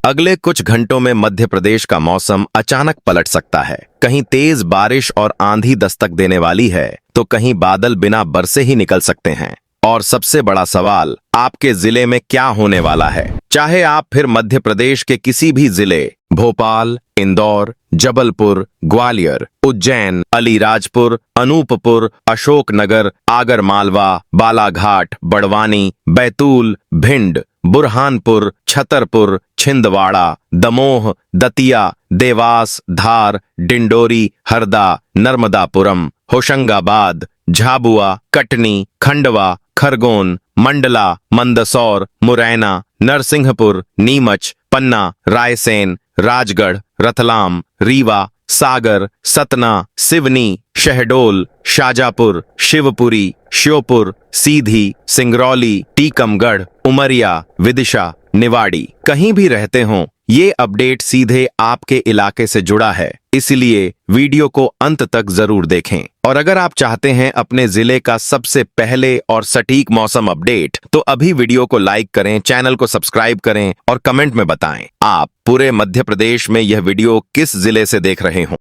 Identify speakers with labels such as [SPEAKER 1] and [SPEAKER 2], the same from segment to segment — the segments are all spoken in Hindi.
[SPEAKER 1] अगले कुछ घंटों में मध्य प्रदेश का मौसम अचानक पलट सकता है। कहीं तेज बारिश और आंधी दस्तक देने वाली है तो कहीं बादल बिना बरसे ही निकल सकते हैं। और सबसे बड़ा सवाल, आपके जिले में क्या होने वाला है? चाहे आप फिर मध्य प्रदेश के किसी भी जिले, भोपाल, इंदौर, जबलपुर, ग्वालियर, उज्जैन, अलीराजपुर, अनूपपुर, अशोकनगर, आगरमालवा, बालाघाट, बड़वानी, बैतूल, भिंड, बुरहानपुर, छतरपुर, छिंदवाड़ा, दमोह, दतिया, देवास, धार, डिंडोरी, हरदा, नर्मदापुरम, होशंगाबाद, झाबुआ, कटनी, खंडवा, खरगोन, मंडला, मंदसौर, मुरैना, नरसिंहपुर, नीमच, पन्ना, रायसेन, राजगढ़, रतलाम, रीवा, सागर, सतना, सिवनी, शहडोल, शाजापुर, शिवपुरी, श्योपुर, सीधी, सिंगरौली, टीकमगढ़, उमरिया, विदिशा, निवाड़ी, कहीं भी रहते हों, ये अपडेट सीधे आपके इलाके से जुड़ा है, इसलिए वीडियो को अंत तक जरूर देखें। और अगर आप चाहते हैं अपने जिले का सबसे पहले और सटीक मौसम अपडेट, तो अभी वीडियो को लाइक करें, चैनल को सब्सक्राइब करें और कमेंट में बताएं आप पूरे मध्य प्रदेश में यह वीडियो किस जिले से देख रहे हों।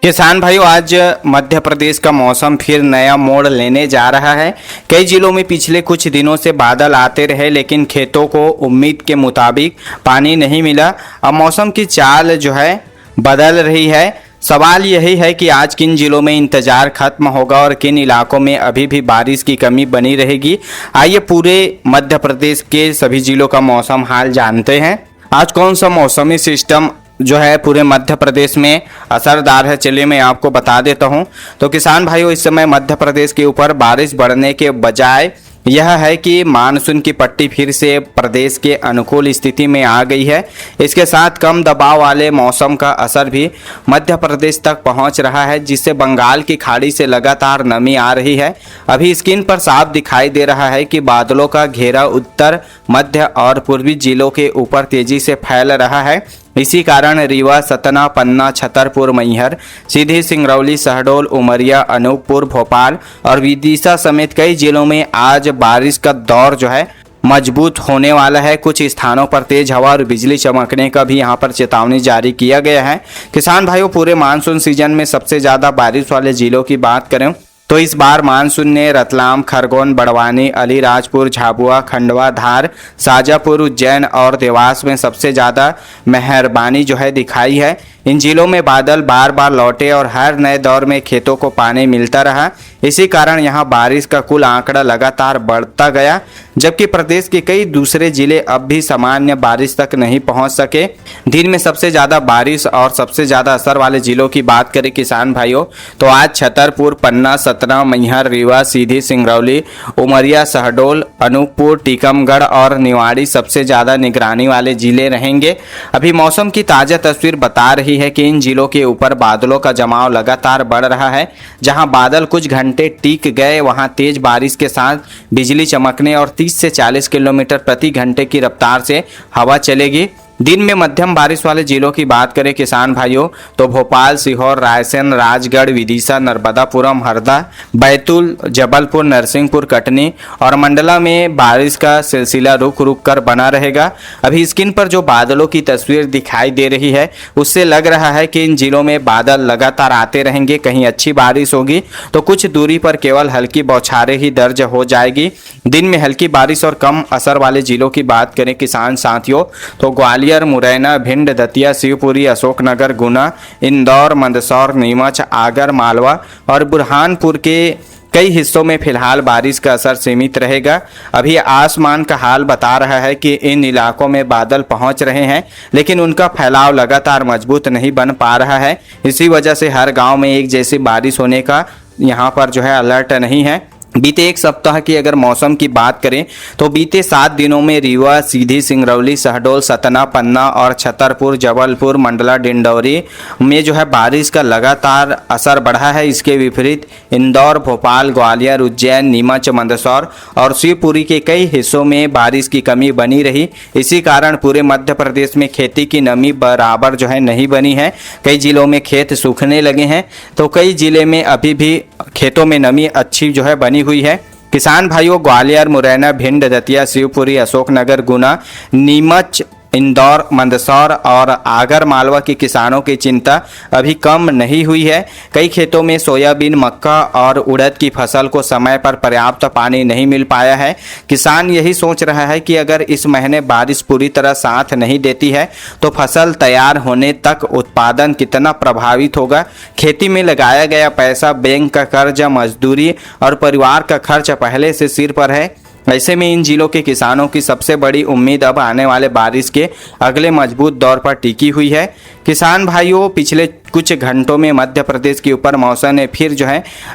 [SPEAKER 2] किसान भाइयों, आज मध्य प्रदेश का मौसम फिर नया मोड़ लेने जा रहा है। कई जिलों में पिछले कुछ दिनों से बादल आते रहे, लेकिन खेतों को उम्मीद के मुताबिक पानी नहीं मिला। अब मौसम की चाल जो है बदल रही है। सवाल यही है कि आज किन जिलों में इंतजार खत्म होगा और किन इलाकों में अभी भी बारिश की कमी बनी रहेगी। आइए पूरे मध्य प्रदेश के सभी जिलों का मौसम हाल जानते हैं। आज कौन सा मौसमी सिस्टम जो है पूरे मध्य प्रदेश में असरदार है, चलिए मैं आपको बता देता हूं। तो किसान भाइयों, इस समय मध्य प्रदेश के ऊपर बारिश बढ़ने के बजाय यह है कि मानसून की पट्टी फिर से प्रदेश के अनुकूल स्थिति में आ गई है। इसके साथ कम दबाव वाले मौसम का असर भी मध्य प्रदेश तक पहुंच रहा है, जिससे बंगाल की खाड़ी से लगातार नमी आ रही है। अभी स्क्रीन पर साफ दिखाई दे रहा है कि बादलों का घेरा उत्तर, मध्य और पूर्वी जिलों के ऊपर तेजी से फैल रहा है। इसी कारण रीवा, सतना, पन्ना, छतरपुर, मैहर, सीधी, सिंगरौली, शहडोल, उमरिया, अनूपपुर, भोपाल और विदिशा समेत कई जिलों में आज बारिश का दौर जो है मजबूत होने वाला है। कुछ स्थानों पर तेज हवा और बिजली चमकने का भी यहां पर चेतावनी जारी किया गया है। किसान भाइयों, पूरे मानसून सीजन में सबसे ज्यादा बारिश वाले जिलों की बात करें तो इस बार मानसून ने रतलाम, खरगोन, बड़वानी, अलीराजपुर, झाबुआ, खंडवा, धार, शाजापुर, उज्जैन और देवास में सबसे ज़्यादा मेहरबानी जो है दिखाई है। इन जिलों में बादल बार बार लौटे और हर नए दौर में खेतों को पानी मिलता रहा। इसी कारण यहां बारिश का कुल आंकड़ा लगातार बढ़ता गया, जबकि प्रदेश के कई दूसरे जिले अब भी सामान्य बारिश तक नहीं पहुंच सके। दिन में सबसे ज़्यादा बारिश और सबसे ज़्यादा असर वाले जिलों की बात करें किसान भाइयों, तो आज छतरपुर, पन्ना, सतना, मैहर, रीवा, सीधी, सिंगरौली, उमरिया, शहडोल, अनूपपुर, टीकमगढ़ और निवाड़ी सबसे ज़्यादा निगरानी वाले जिले रहेंगे। अभी मौसम की ताज़ा तस्वीर बता रही है कि इन जिलों के ऊपर बादलों का जमाव लगातार बढ़ रहा है। जहां बादल कुछ घंटे टिक गए, वहां तेज बारिश के साथ बिजली चमकने और 30 से 40 किलोमीटर प्रति घंटे की रफ्तार से हवा चलेगी। दिन में मध्यम बारिश वाले जिलों की बात करें किसान भाइयों, तो भोपाल, सीहोर, रायसेन, राजगढ़, विदिशा, नर्मदापुरम, हरदा, बैतूल, जबलपुर, नरसिंहपुर, कटनी और मंडला में बारिश का सिलसिला रुक रुक कर बना रहेगा। अभी स्क्रीन पर जो बादलों की तस्वीर दिखाई दे रही है, उससे लग रहा है कि इन जिलों में बादल लगातार आते रहेंगे। कहीं अच्छी बारिश होगी तो कुछ दूरी पर केवल हल्की बौछारें ही दर्ज हो जाएगी। दिन में हल्की बारिश और कम असर वाले जिलों की बात करें किसान साथियों, तो ग्वालियर, मुरैना, भिंड, दतिया, शिवपुरी, अशोकनगर, गुना, इंदौर, मंदसौर, नीमच, आगर मालवा और बुरहानपुर के कई हिस्सों में फिलहाल बारिश का असर सीमित रहेगा। अभी आसमान का हाल बता रहा है कि इन इलाकों में बादल पहुंच रहे हैं, लेकिन उनका फैलाव लगातार मजबूत नहीं बन पा रहा है। इसी वजह से हर गांव में एक जैसी बारिश होने का यहां पर जो है अलर्ट नहीं है। बीते एक सप्ताह की अगर मौसम की बात करें तो बीते 7 दिनों में रीवा, सीधी, सिंगरौली, शहडोल, सतना, पन्ना और छतरपुर, जबलपुर, मंडला, डिंडौरी में जो है बारिश का लगातार असर बढ़ा है। इसके विपरीत इंदौर, भोपाल, ग्वालियर, उज्जैन, नीमच, मंदसौर और शिवपुरी के कई हिस्सों में बारिश की कमी बनी रही। इसी कारण पूरे मध्य प्रदेश में खेती की नमी बराबर जो है नहीं बनी है। कई जिलों में खेत सूखने लगे हैं, तो कई जिले में अभी भी खेतों में नमी अच्छी जो है बनी हुई है। किसान भाइयों, ग्वालियर, मुरैना, भिंड, दतिया, शिवपुरी, अशोकनगर, गुना, नीमच, इंदौर, मंदसौर और आगर मालवा के किसानों की चिंता अभी कम नहीं हुई है। कई खेतों में सोयाबीन, मक्का और उड़द की फसल को समय पर पर्याप्त पानी नहीं मिल पाया है। किसान यही सोच रहा है कि अगर इस महीने बारिश पूरी तरह साथ नहीं देती है तो फसल तैयार होने तक उत्पादन कितना प्रभावित होगा। खेती में लगाया गया पैसा, बैंक का कर्ज, मजदूरी और परिवार का खर्च पहले से सिर पर है। ऐसे में इन जिलों के किसानों की सबसे बड़ी उम्मीद अब आने वाले बारिश के अगले मजबूत दौर पर टिकी हुई है। किसान भाइयों, पिछले कुछ घंटों में मध्य प्रदेश के ऊपर मौसम ने फिर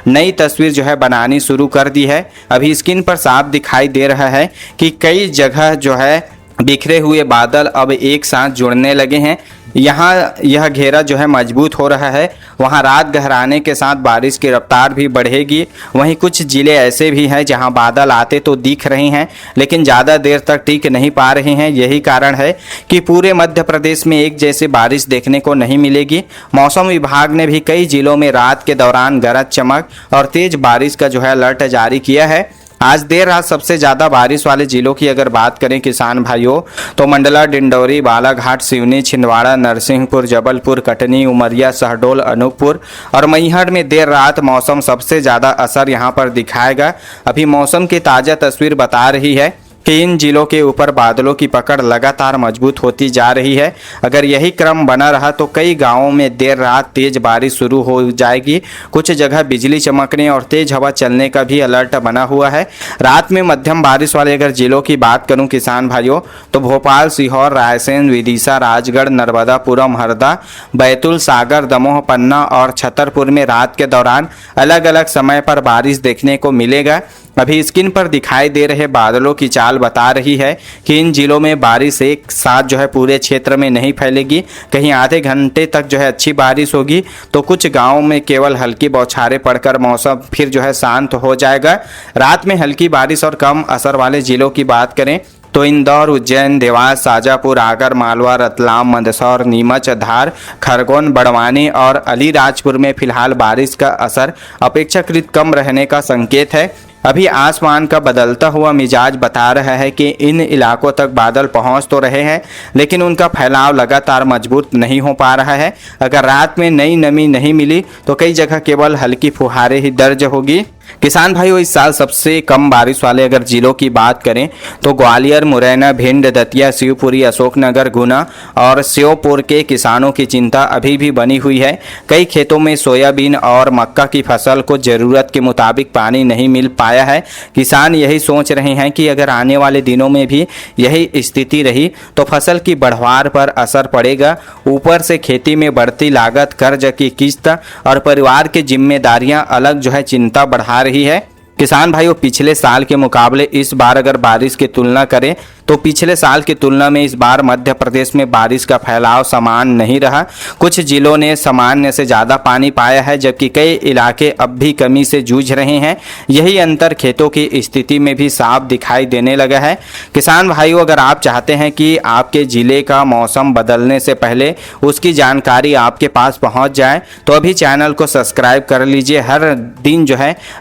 [SPEAKER 2] नई तस्वीर बनानी शुरू कर दी है। अभी स्क्रीन पर साफ दिखाई दे रहा है कि कई जगह बिखरे हुए बादल अब एक साथ जुड़ने लगे हैं। यहाँ यह घेरा मजबूत हो रहा है। वहाँ रात गहराने के साथ बारिश की रफ्तार भी बढ़ेगी। वहीं कुछ जिले ऐसे भी हैं जहाँ बादल आते तो दिख रहे हैं लेकिन ज़्यादा देर तक टिक नहीं पा रहे हैं। यही कारण है कि पूरे मध्य प्रदेश में एक जैसी बारिश देखने को नहीं मिलेगी। मौसम विभाग ने भी कई जिलों में रात के दौरान गरज चमक और तेज बारिश का अलर्ट जारी किया है। आज देर रात सबसे ज़्यादा बारिश वाले जिलों की अगर बात करें किसान भाइयों तो मंडला, डिंडौरी, बालाघाट, सिवनी, छिंदवाड़ा, नरसिंहपुर, जबलपुर, कटनी, उमरिया, शहडोल, अनूपपुर और मैहर में देर रात मौसम सबसे ज़्यादा असर यहां पर दिखाएगा। अभी मौसम की ताज़ा तस्वीर बता रही है कि इन जिलों के ऊपर बादलों की पकड़ लगातार मजबूत होती जा रही है। अगर यही क्रम बना रहा तो कई गांवों में देर रात तेज बारिश शुरू हो जाएगी। कुछ जगह बिजली चमकने और तेज हवा चलने का भी अलर्ट बना हुआ है। रात में मध्यम बारिश वाले अगर जिलों की बात करूं किसान भाइयों तो भोपाल, सीहोर, रायसेन, विदिशा, राजगढ़, नर्मदापुरम, हरदा, बैतूल, सागर, दमोह, पन्ना और छतरपुर में रात के दौरान अलग अलग समय पर बारिश देखने को मिलेगा। अभी स्क्रीन पर दिखाई दे रहे बादलों की चाल बता रही है कि इन जिलों में बारिश एक साथ पूरे क्षेत्र में नहीं फैलेगी। कहीं आधे घंटे तक अच्छी बारिश होगी तो कुछ गांवों में केवल हल्की बौछारें पड़कर मौसम फिर शांत हो जाएगा। रात में हल्की बारिश और कम असर वाले जिलों की बात करें तो इंदौर, उज्जैन, देवास, शाजापुर, आगर मालवा, रतलाम, मंदसौर, नीमच, धार, खरगोन, बड़वानी और अलीराजपुर में फिलहाल बारिश का असर अपेक्षाकृत कम रहने का संकेत है। अभी आसमान का बदलता हुआ मिजाज बता रहा है कि इन इलाकों तक बादल पहुंच तो रहे हैं लेकिन उनका फैलाव लगातार मजबूत नहीं हो पा रहा है। अगर रात में नई नमी नहीं मिली तो कई जगह केवल हल्की फुहारें ही दर्ज होगी। किसान भाइयों, इस साल सबसे कम बारिश वाले अगर जिलों की बात करें तो ग्वालियर, मुरैना, भिंड, दतिया, शिवपुरी, अशोकनगर, गुना और श्योपुर के किसानों की चिंता अभी भी बनी हुई है। कई खेतों में सोयाबीन और मक्का की फसल को जरूरत के मुताबिक पानी नहीं मिल पाया है। किसान यही सोच रहे हैं कि अगर आने वाले दिनों में भी यही स्थिति रही तो फसल की बढ़वार पर असर पड़ेगा। ऊपर से खेती में बढ़ती लागत, कर्ज की किस्त और परिवार की जिम्मेदारियां अलग चिंता बढ़ा रही है। किसान भाइयों, पिछले साल के मुकाबले इस बार अगर बारिश की तुलना करें तो पिछले साल की तुलना में इस बार मध्य प्रदेश में बारिश का फैलाव समान नहीं रहा। कुछ जिलों ने सामान्य से ज़्यादा पानी पाया है जबकि कई इलाके अब भी कमी से जूझ रहे हैं। यही अंतर खेतों की स्थिति में भी साफ दिखाई देने लगा है। किसान भाइयों, अगर आप चाहते हैं कि आपके ज़िले का मौसम बदलने से पहले उसकी जानकारी आपके पास पहुँच जाए तो अभी चैनल को सब्सक्राइब कर लीजिए। हर दिन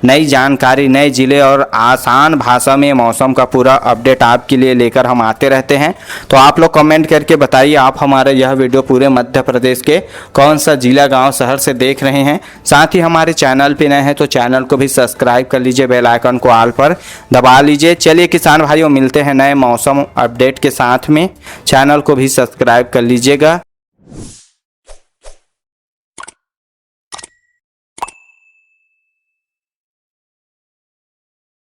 [SPEAKER 2] नई जानकारी, नए ज़िले और आसान भाषा में मौसम का पूरा अपडेट आपके लिए हम आते रहते हैं। तो आप लोग कमेंट करके बताइए आप हमारा यह वीडियो पूरे मध्य प्रदेश के कौन सा जिला, गांव, शहर से देख रहे हैं। साथ ही हमारे चैनल पे नए हैं तो चैनल को भी सब्सक्राइब कर लीजिए, बेल आइकन को ऑल पर दबा लीजिए। चलिए किसान भाइयों, मिलते हैं नए मौसम अपडेट के साथ में। चैनल को भी सब्सक्राइब कर लीजिएगा।